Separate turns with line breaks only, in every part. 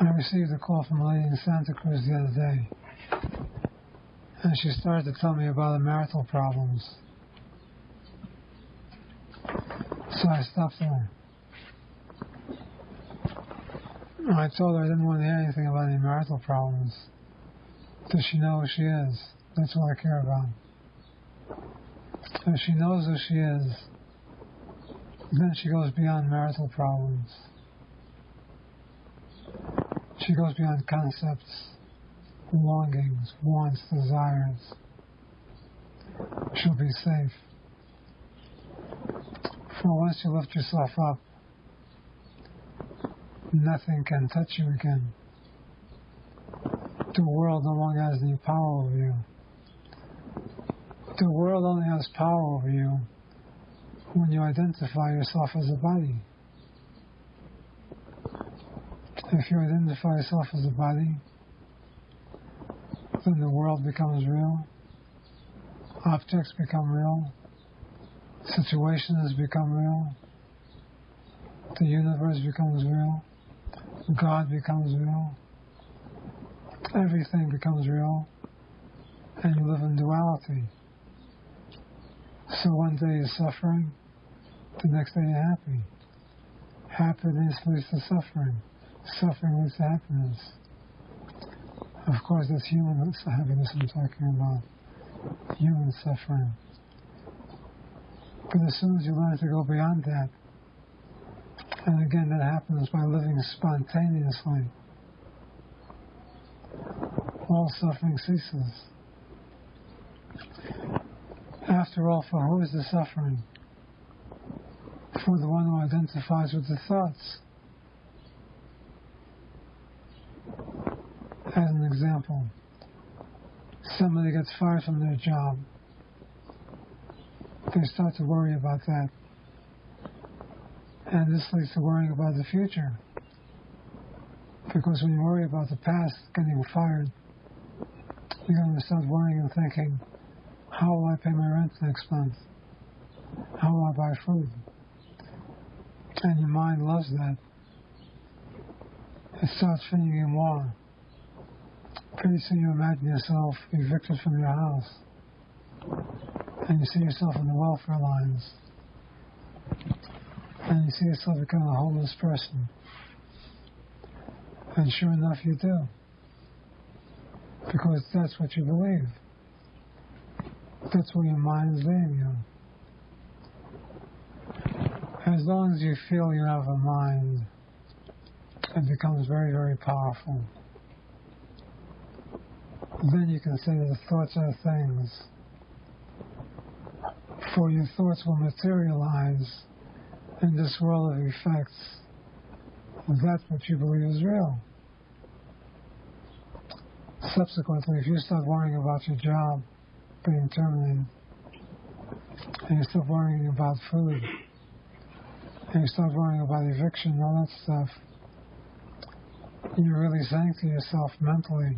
I received a call from a lady in Santa Cruz the other day, and she started to tell me about her marital problems. So I stopped her. I told her I didn't want to hear anything about any marital problems. Does she know who she is? That's all I care about. If she knows who she is, then she goes beyond marital problems. She goes beyond concepts, longings, wants, desires. She'll be safe. For once you lift yourself up, nothing can touch you again. The world no longer has any power over you. The world only has power over you when you identify yourself as a body. If you identify yourself as a body, then the world becomes real, objects become real, situations become real, the universe becomes real, God becomes real, everything becomes real, and you live in duality. So one day you're suffering, the next day you're happy. Happiness leads to suffering. Suffering leads to happiness. Of course, that's human happiness I'm talking about. Human suffering. But as soon as you learn to go beyond that, and again that happens by living spontaneously, all suffering ceases. After all, for who is the suffering? For the one who identifies with the thoughts. As an example, somebody gets fired from their job. They start to worry about that. And this leads to worrying about the future. Because when you worry about the past, getting fired, you're going to start worrying and thinking, how will I pay my rent next month? How will I buy food? And your mind loves that. It starts feeding you more. Pretty soon you imagine yourself evicted from your house. And you see yourself in the welfare lines. And you see yourself becoming a homeless person. And sure enough you do. Because that's what you believe. That's where your mind is leading you. As long as you feel you have a mind, it becomes very, very powerful. Then you can say that thoughts are things. For your thoughts will materialize in this world of effects. That's what you believe is real. Subsequently, if you start worrying about your job being terminated, and you start worrying about food, and you start worrying about eviction and all that stuff, you're really saying to yourself mentally,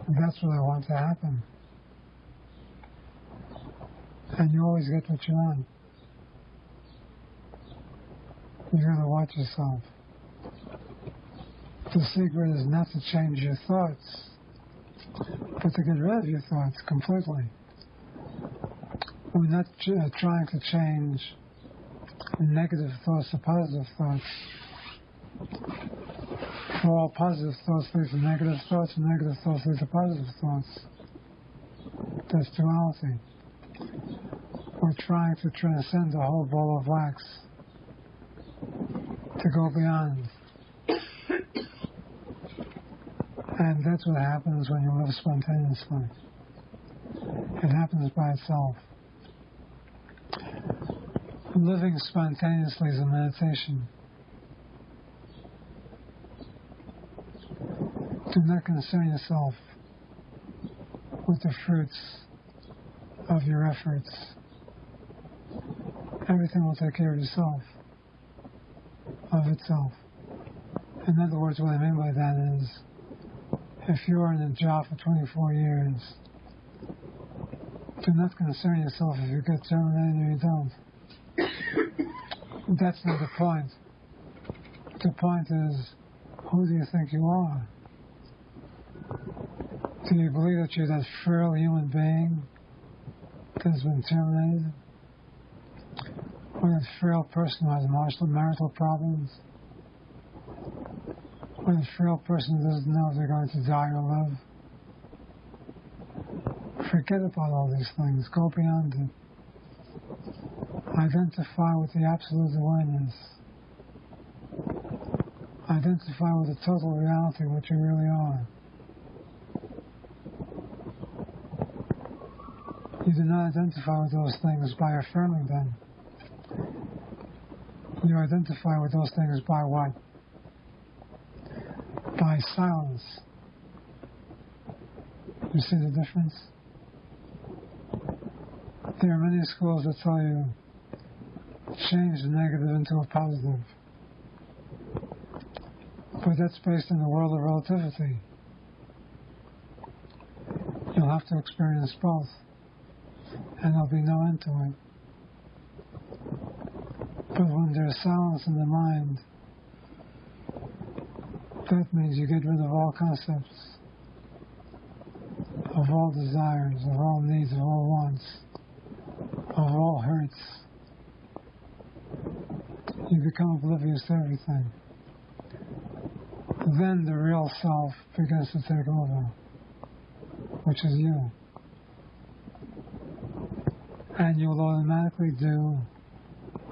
that's what I want to happen. And you always get what you want. You gotta watch yourself. The secret is not to change your thoughts, but to get rid of your thoughts completely. We're not trying to change negative thoughts to positive thoughts. For all positive thoughts lead to negative thoughts, and negative thoughts lead to positive thoughts. That's duality. We're trying to transcend the whole ball of wax, to go beyond. And that's what happens when you live spontaneously. It happens by itself. Living spontaneously is a meditation. Do not concern yourself with the fruits of your efforts. Everything will take care of yourself, of itself. In other words, what I mean by that is, if you are in a job for 24 years, do not concern yourself if you get terminated or you don't. That's not the point. The point is, Who do you think you are? Do you believe that you're that frail human being that's been terminated? Or that frail person who has marital problems? Or that frail person who doesn't know if they're going to die or live? Forget about all these things. Go beyond it. Identify with the absolute awareness. Identify with the total reality, what you really are. You do not identify with those things by affirming them. You identify with those things by what? By silence. You see the difference? There are many schools that tell you change the negative into a positive. But that's based in the world of relativity. You'll have to experience both, and there'll be no end to it. But when there's silence in the mind, that means you get rid of all concepts, of all desires, of all needs, of all wants, of all hurts. You become oblivious to everything. Then the real self begins to take over, which is you. And you'll automatically do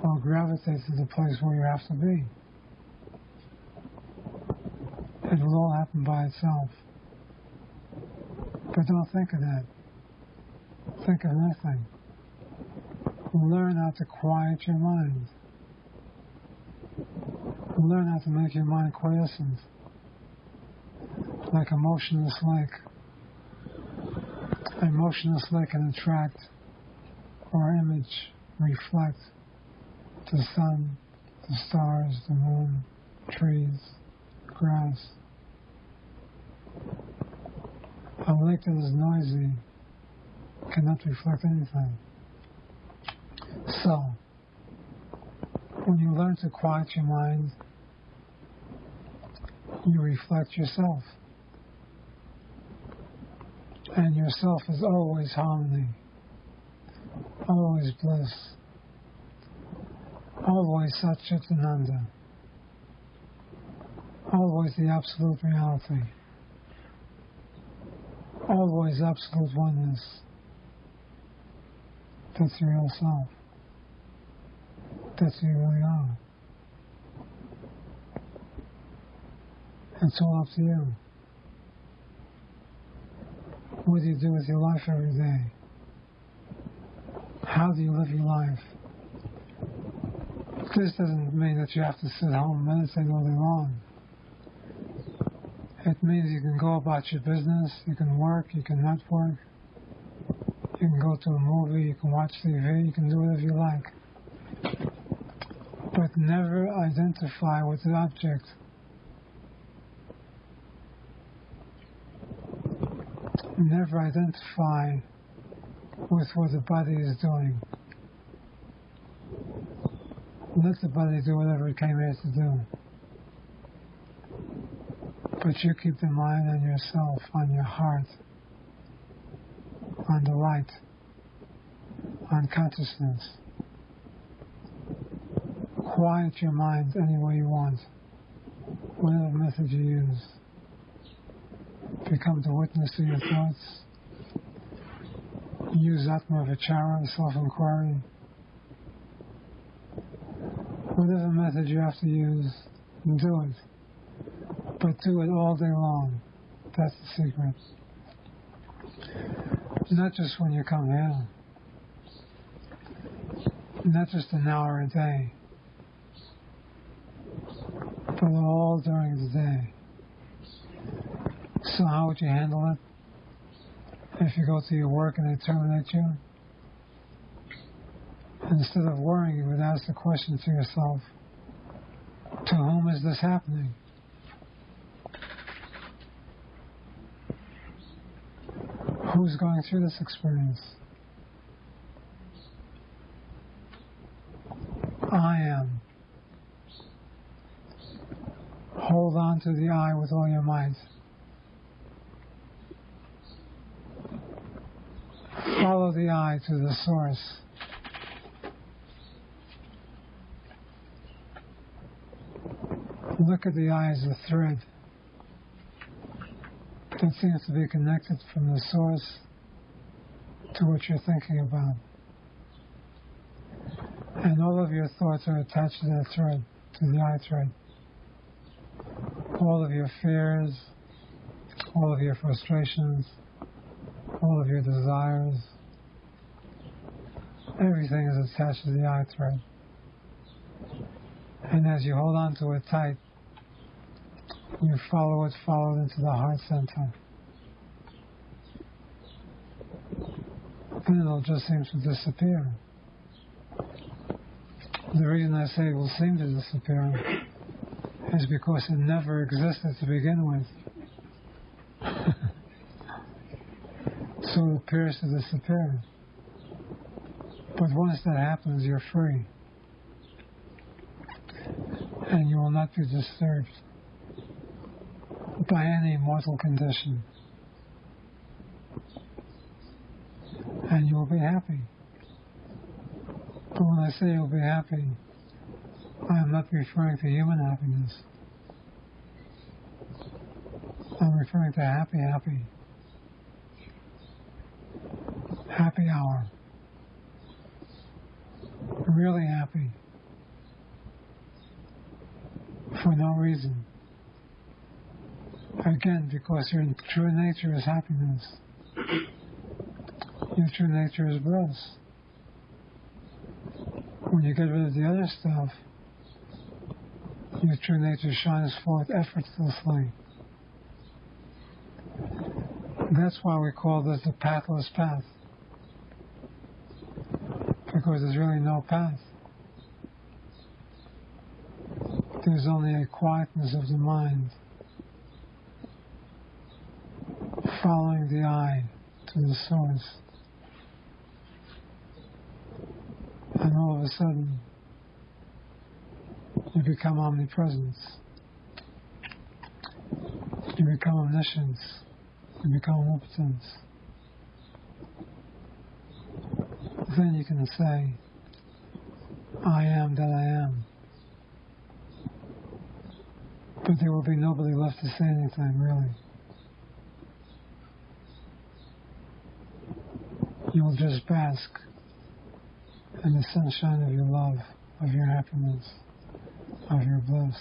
or gravitate to the place where you have to be. It will all happen by itself. But don't think of that. Think of nothing. Learn how to quiet your mind. Learn how to make your mind quiescent, like a motionless lake. A motionless lake can attract or image, reflect the sun, the stars, the moon, trees, grass. A lake that is noisy cannot reflect anything. So, when you learn to quiet your mind, you reflect yourself. And yourself is always harmony, always bliss, always Satchitananda, always the absolute reality, always absolute oneness. That's your real self. That's who you really are. It's all up to you. What do you do with your life every day? How do you live your life? This doesn't mean that you have to sit home and meditate all day long. It means you can go about your business, you can work, you can not work, you can go to a movie, you can watch TV, you can do whatever you like. But never identify with the object. Never identify with what the body is doing. Let the body do whatever it came here to do. But you keep the mind on yourself, on your heart, on the light, on consciousness. Quiet your mind any way you want, whatever method you use. Become the witness to your thoughts. Use Atma Vichara, self-inquiry. Whatever method you have to use, do it. But do it all day long. That's the secret. Not just when you come here. Not just an hour a day. But all during the day. So how would you handle it? If you go to your work and they terminate you? Instead of worrying, you would ask the question to yourself, to whom is this happening? Who's going through this experience? I am. Hold on to the eye with all your might. Follow the eye to the source. Look at the eye as a thread that seems to be connected from the source to what you're thinking about. And all of your thoughts are attached to that thread, to the eye thread. All of your fears, all of your frustrations, all of your desires, everything is attached to the eye thread. And as you hold on to it tight, you follow it forward into the heart center. Then it'll just seem to disappear. The reason I say it will seem to disappear is because it never existed to begin with. So it appears to disappear. But once that happens, you're free. And you will not be disturbed by any mortal condition. And you will be happy. But when I say you'll be happy, I am not referring to human happiness. I'm referring to happy. Happy hour. Really happy. For no reason. Again, because your true nature is happiness. Your true nature is bliss. When you get rid of the other stuff, your true nature shines forth effortlessly. That's why we call this the pathless path. Because there's really no path. There's only a quietness of the mind, following the eye to the source. And all of a sudden, you become omnipresence. You become omniscience. You become omnipotence. Then you can say, I am that I am. But there will be nobody left to say anything, really. You will just bask in the sunshine of your love, of your happiness, of your bliss.